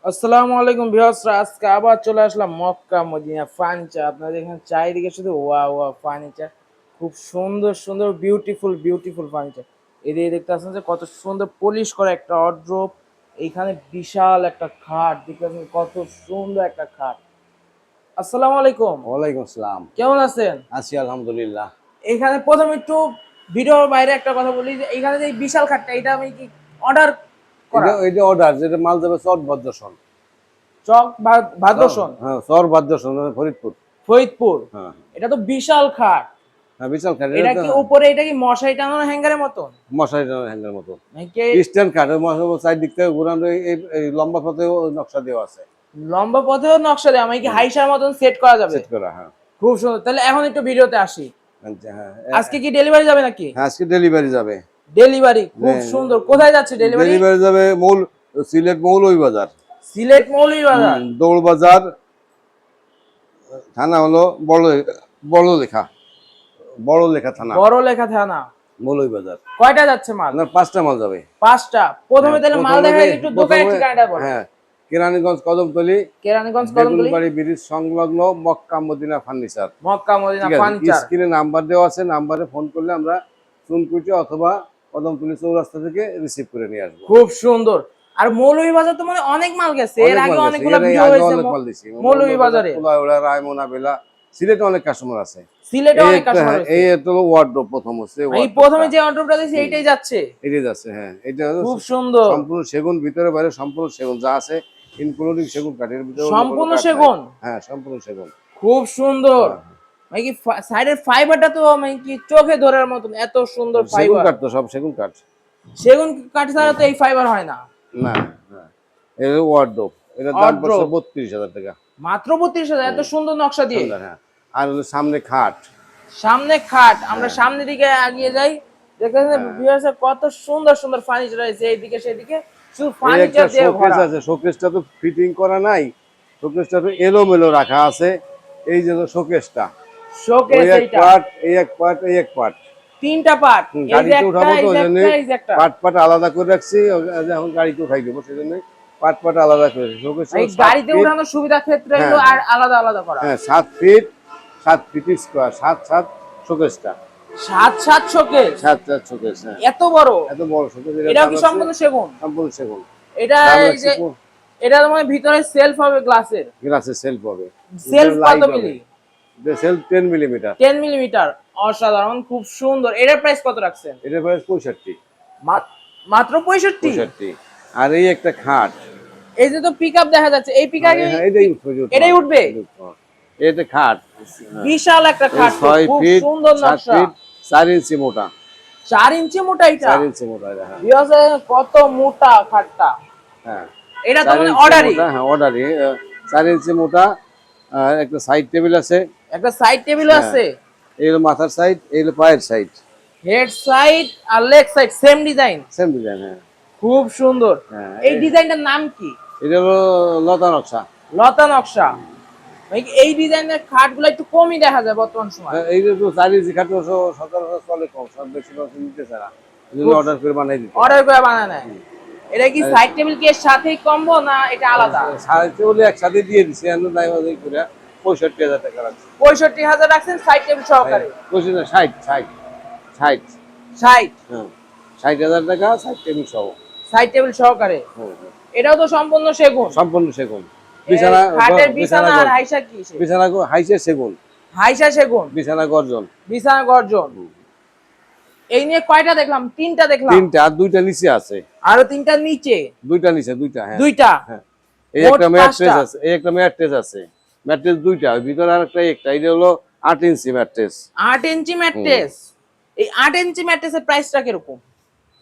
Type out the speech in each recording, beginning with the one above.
আসসালামু আলাইকুম ভিউয়ার্সরা, আজকে আবার চলে আসলাম মক্কা মদিনা ফার্নিচার। আপনাদের এখানে চারিদিকে শুধু ওয়া ওয়া ফার্নিচার, খুব সুন্দর সুন্দর বিউটিফুল বিউটিফুল ফার্নিচার। এদিকে দেখতে পাচ্ছেন যে কত সুন্দর পলিশ করা একটা ওয়ারড্রোব। এইখানে বিশাল একটা খাট দেখতে পাচ্ছেন, কত সুন্দর একটা খাট। আসসালামু আলাইকুম। ওয়ালাইকুম আসসালাম। কেমন আছেন? আছি আলহামদুলিল্লাহ। এখানে প্রথম একটু ভিডিওর বাইরে একটা কথা বলি যে এইখানে যে এই বিশাল খাটটা, এটা আমি কি অর্ডার করা? এটা অর্ডার, যেটা মাল যাবে চর ভদ্রসন। চক ভাদ্রসন, হ্যাঁ, চর ভদ্রসন ফরিদপুর। ফরিদপুর। হ্যাঁ এটা তো বিশাল খাট। হ্যাঁ, বিশাল কাঠ। এটা কি উপরে, এটা কি মশারি টাঙানো হ্যাঙ্গারের মতো মশারি হ্যাঙ্গার মতো নাকি? স্ট্যান্ড কাঠ। চারদিক থেকে ঘুরানো, এই লম্বা পথে নকশা দেওয়া আছে। লম্বা পথেও নকশা দেওয়া, মানে কি হাইসার মতন সেট করা যাবে? সেট করা, হ্যাঁ। খুব সুন্দর। তাহলে এখন একটু ভিডিওতে আসি। আচ্ছা, হ্যাঁ। আজকে কি ডেলিভারি যাবে নাকি? হ্যাঁ, আজকে ডেলিভারি যাবে। ডেলিভারি খুব সুন্দর। কোথায় যাচ্ছে ডেলিভারি? ডেলিভারি যাবে সিলেট মৌলভীবাজার। সিলেট মৌলভীবাজার। দৌড় বাজার থানা হলো বড় লেখা বড় লেখা থানা, বড় লেখা থানা, মৌলভীবাজার। কয়টা যাচ্ছে মাল? আপনার 5টা মাল যাবে। 5টা। প্রথমে তাহলে মাল দেখা একটু দোকানের প্রথমে ঠিকানাটা বলো। হ্যাঁ, কেরানীগঞ্জ কদমতলী, কেরানীগঞ্জ কদমতলী, বেগুনবাড়ি ব্রিজ সংলগ্ন মক্কা মদিনা ফার্নিচার। মক্কা মদিনা ঠিক আছে, ফার্নিচার। স্ক্রিনে নাম্বার দেওয়া আছে, নাম্বারে ফোন করলে আমরা চুনকুটি অথবা কদমতলী চৌরাস্তা থেকে রিসিভ করে নিয়ে আসবো। খুব সুন্দর। আর মৌলভীবাজার তো মানে অনেক মাল গেছে, এর আগে অনেকগুলো ভিডিও হয়েছে মৌলভীবাজারে। রায়মোনা বেলা, সিলেটে অনেক কাস্টমার আছে। সিলেটে অনেক কাস্টমার আছে। এই তো ওয়ার্ডরোব প্রথম হচ্ছে, এই প্রথমে যে অর্ডারটা দিয়েছি এইটাই যাচ্ছে। এটাই যাচ্ছে, হ্যাঁ। এটা খুব সুন্দর, সম্পূর্ণ সেগুন, ভিতরে বাইরে সম্পূর্ণ সেগুন যা আছে, ইনক্লুডিং সেগুন কাঠের ভিতরে সম্পূর্ণ সেগুন। হ্যাঁ, সম্পূর্ণ সেগুন। খুব সুন্দর। হ্যাঁ, মানে কি সাইডের ফাইবারটা তো মানে কি চোখে ধরার মতন, এত সুন্দর সেগুন ফাইবার। কাঠ তো সব সেগুন কাঠ। সেগুন কাঠ ছাড়া তো এই ফাইবার হয় না। না, হ্যাঁ। এই ওয়ার্ডরোব, এটার দাম পড়ছে ওয়ার্ড্রোব 32,000 টাকা। মাত্র 32,000, এত সুন্দর নকশা দিয়ে। সুন্দর, হ্যাঁ। আর হলো সামনে খাট। সামনে খাট। আমরা সামনের দিকে এগিয়ে যাই, দেখেন ভিউয়ার্স কত সুন্দর সুন্দর ফার্নিচার আছে এইদিকে সেদিকে, শুধু ফার্নিচার দিয়ে শোকেস ভরা। আছে, শোকেসটা তো ফিটিং করা নাই, শোকেসটা তো এলোমেলো রাখা আছে। এই যে শোকেসটা, শোকেস ওই এক এইটা পার্ট, এই এক পার্ট, এই এক পার্ট। তিনটা পার্ট, এই যে গাড়িতে একটা, উঠাবো তো এই ওই যে জন্য একটা, এই যে একটা। পার্ট আলাদা করে রাখছি। এখন গাড়িতে উঠাই দেবো, সেই জন্য পার্ট আলাদা করে শোকেস। এই গাড়িতে উঠানোর সুবিধার ক্ষেত্রে হ্যাঁ, হলো আর আলাদা আলাদা করা। হ্যাঁ, 7 ফিট স্কোয়ার, 7 শোকেসটা। 7 শোকেস, 7 শোকেস, হ্যাঁ। এত বড়। এত বড় শোকেস। এটা কি সম্পূর্ণ সেগুন? সম্পূর্ণ সেগুন। এটা এই যে এটা মানে ভিতরে সেলফ হবে গ্লাসের। গ্লাসের সেলফ হবে। সেলফ কত মিলি? Self 10 millimetre. 10 মিলিমিটার। অসাধারণ, খুব সুন্দর। এটার প্রাইস কত রাখছেন? এটার প্রাইস 65। মাত্র 65। আর এই একটা খাট, এই যে তো পিকআপ দেখা যাচ্ছে, এই পিকআপ এটাই উঠবে। এটা খাট বিশাল একটা খাট, 6 খুব ফিট সুন্দর 7 নকশা। ফিট 4 ইঞ্চি মোটা। 4 ইঞ্চি মোটা এটা? 4 ইঞ্চি মোটা এটা, হ্যাঁ। বিয়াসে কত মোটা খাটটা। হ্যাঁ, এটা তো মানে অর্ডারই। হ্যাঁ, অর্ডারই। 4 ইঞ্চি মোটা। আর একটা সাইড টেবিল আছে, একটা সাইড টেবিল আছে। এই হলো মাথার সাইড, এই হলো পায়ের সাইড। হেড সাইড আর leg side same design. Same design, হ্যাঁ। খুব সুন্দর। হ্যাঁ, এই ডিজাইনটার নাম কি? এটা হলো লতা নকশা। লতা নকশা। এই ডিজাইনের খাটগুলো একটু কমই দেখা যায় বর্তমান সময়। এই যে 4 ইঞ্চি খাট 1700 চলে কম, সব বেশি নিতে চায় না, এই জন্য অর্ডার করে বানাই দিতে। অর্ডার করে বানায় নেয়। এটা কি সাইড টেবিল কি এর সাথেই কম্বো না এটা আলাদা? সাইড টেবিল একসাথে দিয়ে দিছি, আমি দাই বাজাই করে 65,000 টাকা রাখছি। 65,000 রাখছেন সাইড টেবিল সহকারে? 60 60 60। 60। হ্যাঁ, 60,000 টাকা সাইড টেবিল সহ। সাইড টেবিল সহকারে। হ্যাঁ, এটাও তো সম্পূর্ণ সেগুন? সম্পূর্ণ সেগুন। বিছানা, খাটের বিছানা আর হাইসা কি? বিছানা হাইসে সেগুন, হাইসা সেগুন, বিছানা গর্জন। বিছানা গর্জন। এই নিয়ে কয়টা দেখলাম? 3টা দেখলাম। 3টা, আর 2টা নিচে আছে। আরো 3টা নিচে? 2টা নিচে, 2টা, হ্যাঁ। 2টা। হ্যাঁ, এই একটা ম্যাট্রেস আছে, এই একটা ম্যাট্রেস আছে। ম্যাট্রেস 2টা, ওই ভিতরে আরেকটা, এটা হলো 8 ইঞ্চি ম্যাট্রেস। 8 ইঞ্চি ম্যাট্রেস। এই 8 ইঞ্চি ম্যাট্রেসের প্রাইসটা কিরকম?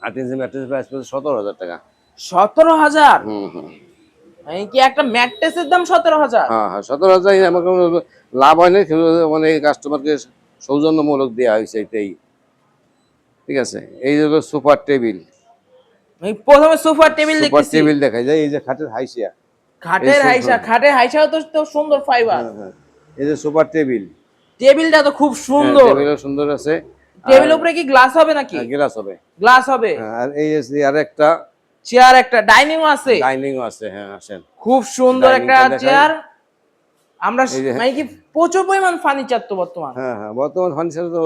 8 ইঞ্চি ম্যাট্রেস প্রাইস পড়ছে 17,000 টাকা। 17,000? হুম হুম। এই কি একটা ম্যাট্রেসের দাম 17,000? হ্যাঁ হ্যাঁ, 17,000। আমাকে লাভ হয় না, মানে কাস্টমারকে সৌজন্যমূলক দেওয়া হয়েছে এটাই। ঠিক আছে, এই হলো সুপার টেবিল। আমি প্রথমে সোফার টেবিল দেখতেছি। সুপার টেবিল দেখা যায়, এই যে খাটের হাইসিয়া। খাটের হাইসা, খাটের হাইসাও তো সুন্দর ফাইবার। হ্যাঁ হ্যাঁ, এই যে সুপার টেবিল। টেবিলটা তো খুব সুন্দর। টেবিলও সুন্দর আছে। টেবিলের উপরে কি গ্লাস হবে নাকি? গ্লাস হবে। গ্লাস হবে। আর এই যে আরেকটা, চেয়ার একটা, ডাইনিং আছে, ডাইনিং আছে, হ্যাঁ আসেন। খুব সুন্দর Dining একটা টা দেখাই। চেয়ার। আমরা এই যে মানে কি প্রচুর পরিমাণ ফার্নিচার তো বর্তমান, হ্যাঁ হ্যাঁ, বর্তমান ফার্নিচারের তো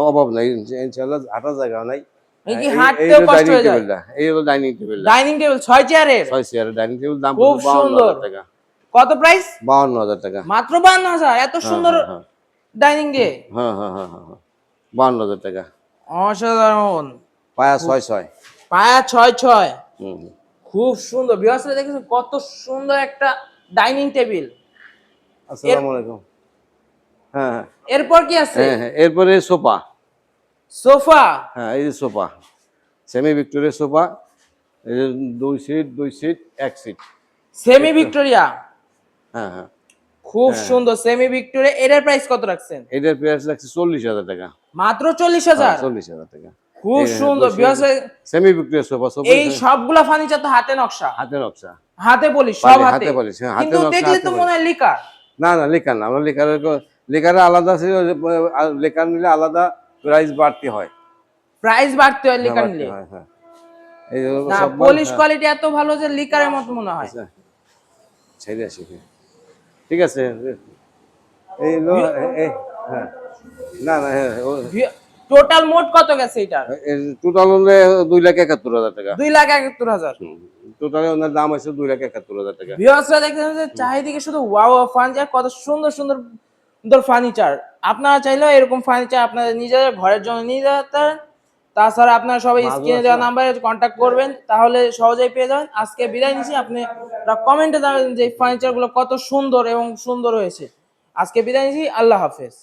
অভাব নাই ইনশাআল্লাহ, হাঁটার জায়গা নাই। এই কি এই হাঁটতেও হলো কষ্ট ডাইনিং হয়ে যায়। টেবিলটা, এই হলো ডাইনিং টেবিলটা। ডাইনিং টেবিল 6 চেয়ারের, 6 চেয়ারের ডাইনিং টেবিল, দাম খুব পড়ছে সুন্দর। 52,000 টাকা। কত প্রাইস? 52,000 টাকা। মাত্র 52,000, এত হ্যাঁ সুন্দর হ্যাঁ হ্যাঁ ডাইনিং দিয়ে? হ্যাঁ হ্যাঁ হ্যাঁ হ্যাঁ 52,000 টাকা। অসাধারণ। পায়া 6-6। পায়া 6-6, হুম হুম। খুব সুন্দর। বিয়াসরা দেখেছেন কত সুন্দর একটা ডাইনিং টেবিল। এর আসসালামু আলাইকুম। হ্যাঁ হ্যাঁ এরপর কি আছে? হ্যাঁ হ্যাঁ, এরপরে সোফা। সোফা। হ্যাঁ এই যে সোফা, সেমি ভিক্টোরিয়া সোফা, এই যে 2 seat 2 seat 1 seat. Semi Victoria, হ্যাঁ হ্যাঁ খুব হ্যাঁ। সুন্দর সেমি ভিক্টোরিয়া। এটার প্রাইস কত রাখছেন? এটার প্রাইস লাগছে 40,000 টাকা। মাত্র হ্যাঁ 40,000। 40,000 টাকা। খুব সুন্দর বিয়াসরা। সেমি ভিক্টোরিয়া সোফা, সোফা এই সবগুলা ফার্নিচার তো হাতে নকশা, হাতে নকশা, হাতে বলি সব পালি হাতে। হাতে বলিস, হ্যাঁ হাতে কিন্তু নকশা, দেখলে হাতে তো বলিস। মনে হয় লিকার। না না লেখা না, আমরা লেখার আলাদা ছিল, লেখা নিলে আলাদা প্রাইস বাড়তি হয়। প্রাইস বাড়তে হয় হ্যাঁ লিকার বাড়তি নিলে। হয়, হ্যাঁ। এই হলো না, সব মাল, পলিশ হ্যাঁ। কোয়ালিটি এত ভালো যে লিকারের মতো মনে হয়। আচ্ছা ছেড়ে আসি, হ্যাঁ। ঠিক আছে, এই হলো হ্যাঁ। না না হ্যাঁ, টোটাল মোট কত গেছে এটার? টোটাল হলে 2,71,000 টাকা। 2,71,000। টোটালে ওনার দাম আছে 2,71,000 টাকা। ভিউয়ার্সরা দেখেন যে চারিদিকে শুধু ওয়াও ফার্নিচার, কত সুন্দর সুন্দর সুন্দর ফার্নিচার। আপনারা চাইলেও এরকম ফার্নিচার আপনাদের নিজেদের ঘরের জন্য নিয়ে যেতে পারেন। তাছাড়া আপনারা সবাই মাছও স্ক্রিনে আছে দেওয়া না? নাম্বারে কন্ট্যাক্ট করবেন, তাহলে সহজেই পেয়ে যাবেন। আজকে বিদায় নিচ্ছি, আপনি কমেন্টে জানাবেন যে ফার্নিচারগুলো কত সুন্দর এবং সুন্দর হয়েছে। আজকে বিদায় নিচ্ছি, আল্লাহ হাফেজ।